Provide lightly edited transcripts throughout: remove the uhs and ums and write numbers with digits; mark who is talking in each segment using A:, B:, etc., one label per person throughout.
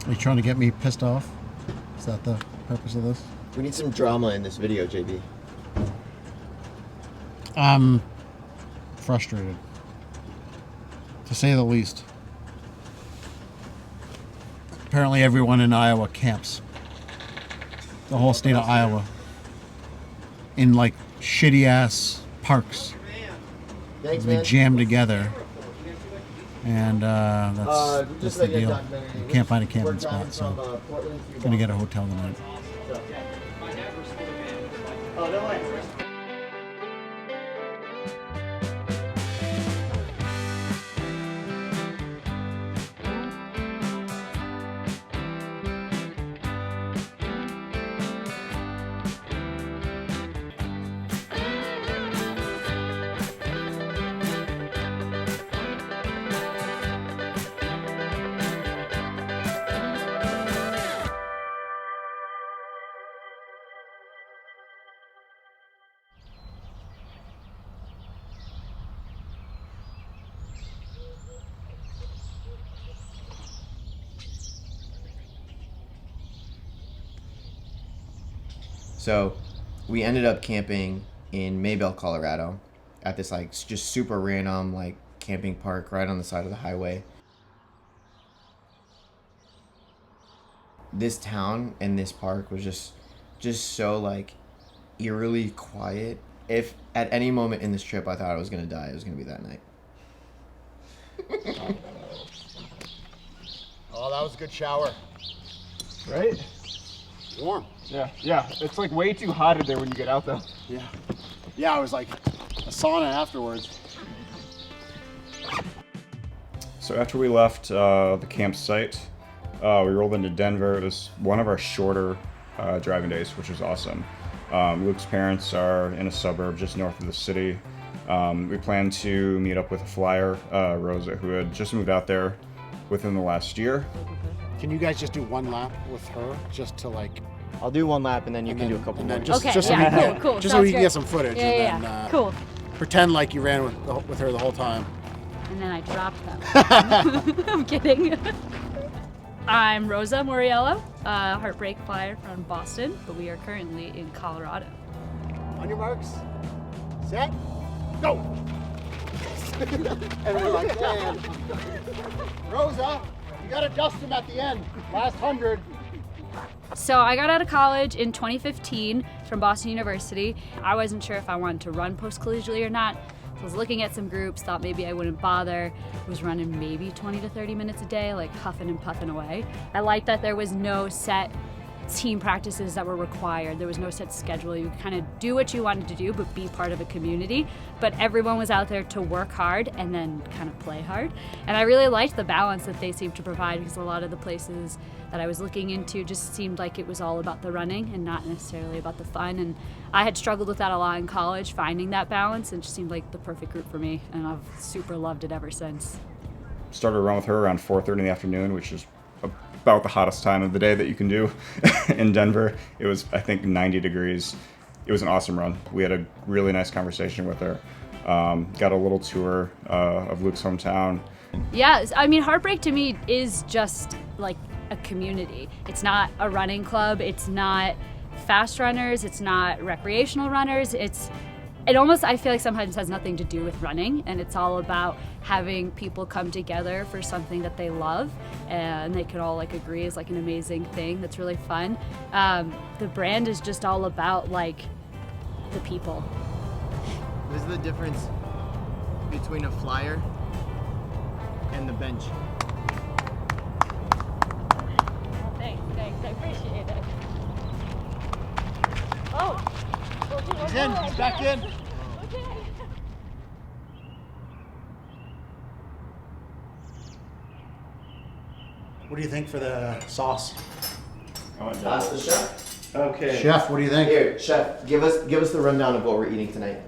A: Are you trying to get me pissed off? Is that the purpose of this?
B: We need some drama in this video, JB.
A: I'm frustrated, to say the least. Apparently everyone in Iowa camps. The whole state of Iowa. In like shitty ass parks.
B: Thanks,
A: We
B: man.
A: jam together. And that's the deal. You can't find a camping spot, so I'm gonna get a hotel tonight.
B: Oh, no way. So, we ended up camping in Maybell, Colorado, at this like just super random like camping park right on the side of the highway. This town and this park was just so like eerily quiet. If at any moment in this trip I thought I was gonna die, it was gonna be that night.
C: Oh, that was a good shower.
D: Right?
C: Warm.
D: Yeah. It's like way too hot in there when you get out though.
C: Yeah, it was like a sauna afterwards.
E: So after we left the campsite, we rolled into Denver. It was one of our shorter driving days, which was awesome. Luke's parents are in a suburb just north of the city. We planned to meet up with a flyer, Rosa, who had just moved out there within the last year.
C: Can you guys just do one lap with her, just to like?
B: I'll do one lap and then you can do a couple more.
C: Just,
F: Okay,
C: just so
F: yeah,
C: we can,
F: cool,
C: just so
F: sounds
C: we can
F: great.
C: get some footage, and then
F: Cool.
C: pretend like you ran with her the whole time.
F: And then I dropped them. I'm kidding. I'm Rosa Moriello, heartbreak flyer from Boston, but we are currently in Colorado.
C: On your marks, set, go! And we're like, man, Rosa, you gotta dust him at the end. Last 100.
F: So I got out of college in 2015 from Boston University. I wasn't sure if I wanted to run post-collegiately or not. So I was looking at some groups, thought maybe I wouldn't bother. Was running maybe 20 to 30 minutes a day, like huffing and puffing away. I liked that there was no set team practices that were required. There was no set schedule. You could kind of do what you wanted to do, but be part of a community. But everyone was out there to work hard and then kind of play hard. And I really liked the balance that they seemed to provide, because a lot of the places that I was looking into just seemed like it was all about the running and not necessarily about the fun. And I had struggled with that a lot in college, finding that balance, and it just seemed like the perfect group for me. And I've super loved it ever since.
E: Started a run with her around 4:30 in the afternoon, which is about the hottest time of the day that you can do in Denver. It was, I think, 90 degrees. It was an awesome run. We had a really nice conversation with her. Got a little tour of Luke's hometown.
F: Yeah, I mean, Heartbreak to me is just like a community. It's not a running club. It's not fast runners. It's not recreational runners. It almost, I feel like sometimes has nothing to do with running, and it's all about having people come together for something that they love, and they can all like agree is like an amazing thing that's really fun. The brand is just all about like the people.
B: This is the difference between a flyer and the bench.
F: Thanks, I appreciate it. Oh!
C: He's in, he's back in.
F: Okay.
A: What do you think for the sauce?
B: Ask the chef.
D: Okay.
A: Chef, what do you think?
B: Here, chef, give us the rundown of what we're eating tonight.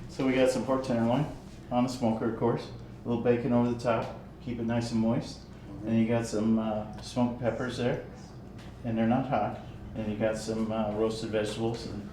D: So we got some pork tenderloin on the smoker, of course. A little bacon over the top, keep it nice and moist. And you got some smoked peppers there, and they're not hot. And you got some roasted vegetables, and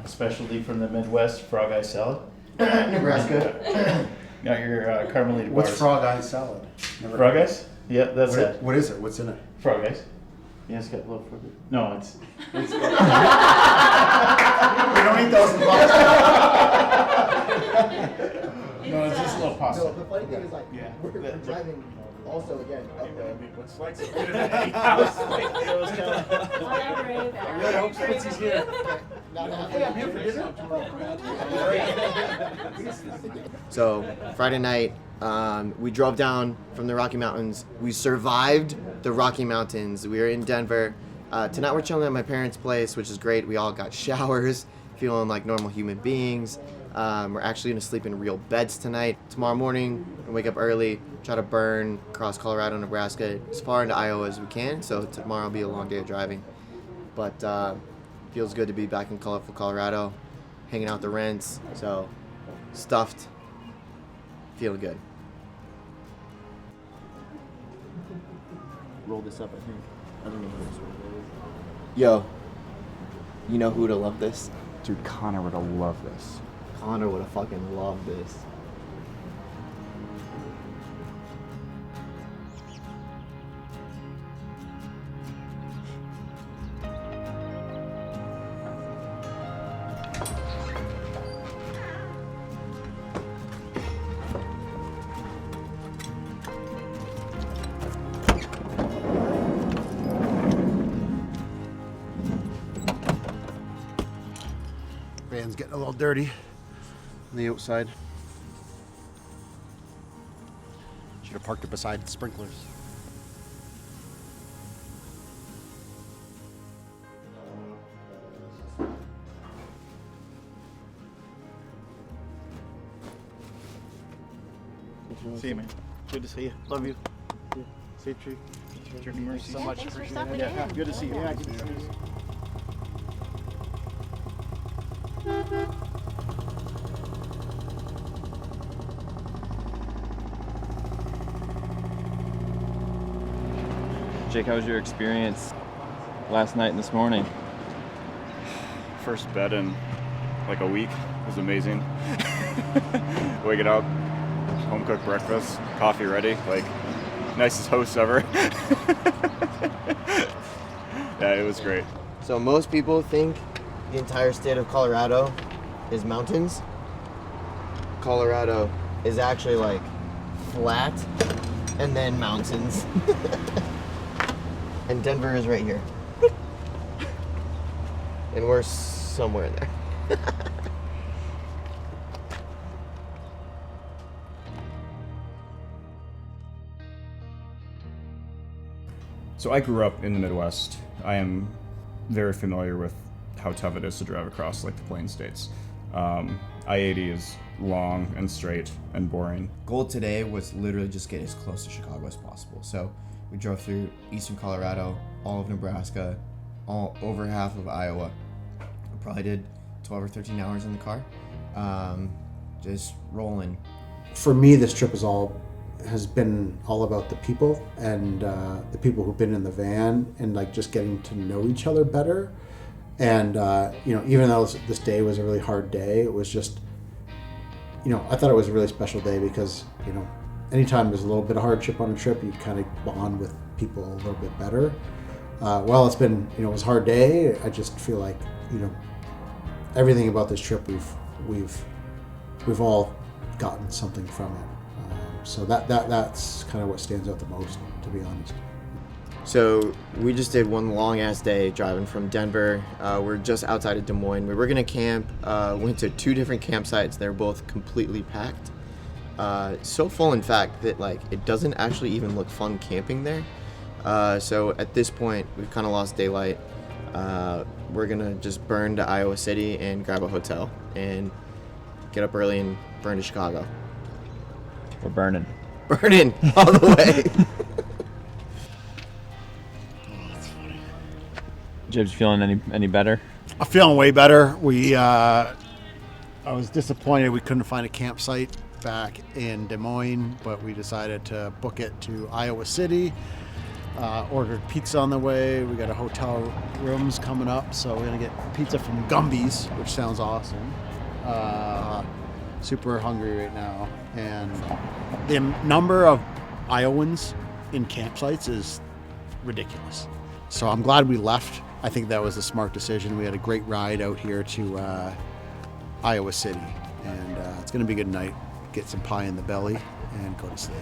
D: a specialty from the Midwest, frog eye salad.
B: Nebraska.
D: Got your Carmelita
A: What's
D: bars.
A: frog eye salad? Never
D: Frog eyes? Yeah, that's it.
C: What is it? What's in it?
D: Frog ice. Yeah, it's got a little frog. No, it's
C: We don't eat those in Boston.
D: no, it's just a little
C: No,
D: pasta.
C: the funny thing is, like,
D: Yeah.
C: we're driving also again up there.
D: What's like so good at Eddie House? Like, it was kind of.
F: Whatever.
D: I really hope Spency's here.
C: Hey, I'm here for dinner.
B: So Friday night, we drove down from the Rocky Mountains. We survived the Rocky Mountains. We were in Denver. Tonight we're chilling at my parents' place, which is great. We all got showers, feeling like normal human beings. We're actually gonna sleep in real beds tonight. Tomorrow morning, we wake up early, try to burn across Colorado, Nebraska, as far into Iowa as we can. So tomorrow will be a long day of driving. But feels good to be back in colorful Colorado, hanging out the rents. So stuffed, feeling good. Roll this up, I think. I don't know who this one is. Yo, you know who would have loved this?
E: Dude, Connor would have loved this.
B: Connor would have fucking loved this.
C: Van's getting a little dirty on the outside. Should have parked it beside the sprinklers.
D: See you, man. Good to see you. Love you. Safe trip. Journey mercy. So much
G: Thanks for
D: appreciated.
G: stopping
D: Yeah,
G: in.
D: good to see you. Yeah, good to see you.
H: Jake, how was your experience last night and this morning?
E: First bed in like a week was amazing. Waking up, home cooked breakfast, coffee ready, like nicest host ever. Yeah, it was great.
B: So most people think the entire state of Colorado is mountains. Colorado is actually like flat and then mountains. And Denver is right here. And we're somewhere there.
E: So I grew up in the Midwest. I am very familiar with how tough it is to drive across like the Plain States. I-80 is long and straight and boring.
B: Goal today was literally just get as close to Chicago as possible. So we drove through eastern Colorado, all of Nebraska, all over half of Iowa. We probably did 12 or 13 hours in the car, just rolling.
I: For me, this trip has been all about the people and the people who've been in the van and like just getting to know each other better. And even though this day was a really hard day, it was just, I thought it was a really special day because anytime there's a little bit of hardship on a trip, you kind of bond with people a little bit better. Well, it's been, it was a hard day. I just feel like, everything about this trip, we've all gotten something from it. So that's kind of what stands out the most, to be honest.
B: So we just did one long ass day driving from Denver. We're just outside of Des Moines. We were gonna camp. Went to 2 different campsites. They're both completely packed. So full, in fact, that like it doesn't actually even look fun camping there. So at this point, we've kind of lost daylight. We're gonna just burn to Iowa City and grab a hotel and get up early and burn to Chicago.
H: We're burning.
B: Burning all the way.
H: Jibs, feeling any better?
C: I'm feeling way better. I was disappointed we couldn't find a campsite back in Des Moines, but we decided to book it to Iowa City. Ordered pizza on the way. We got a hotel rooms coming up, so we're gonna get pizza from Gumby's, which sounds awesome. Super hungry right now, and the number of Iowans in campsites is ridiculous. So I'm glad we left. I think that was a smart decision. We had a great ride out here to Iowa City, and it's going to be a good night. Get some pie in the belly and go to sleep.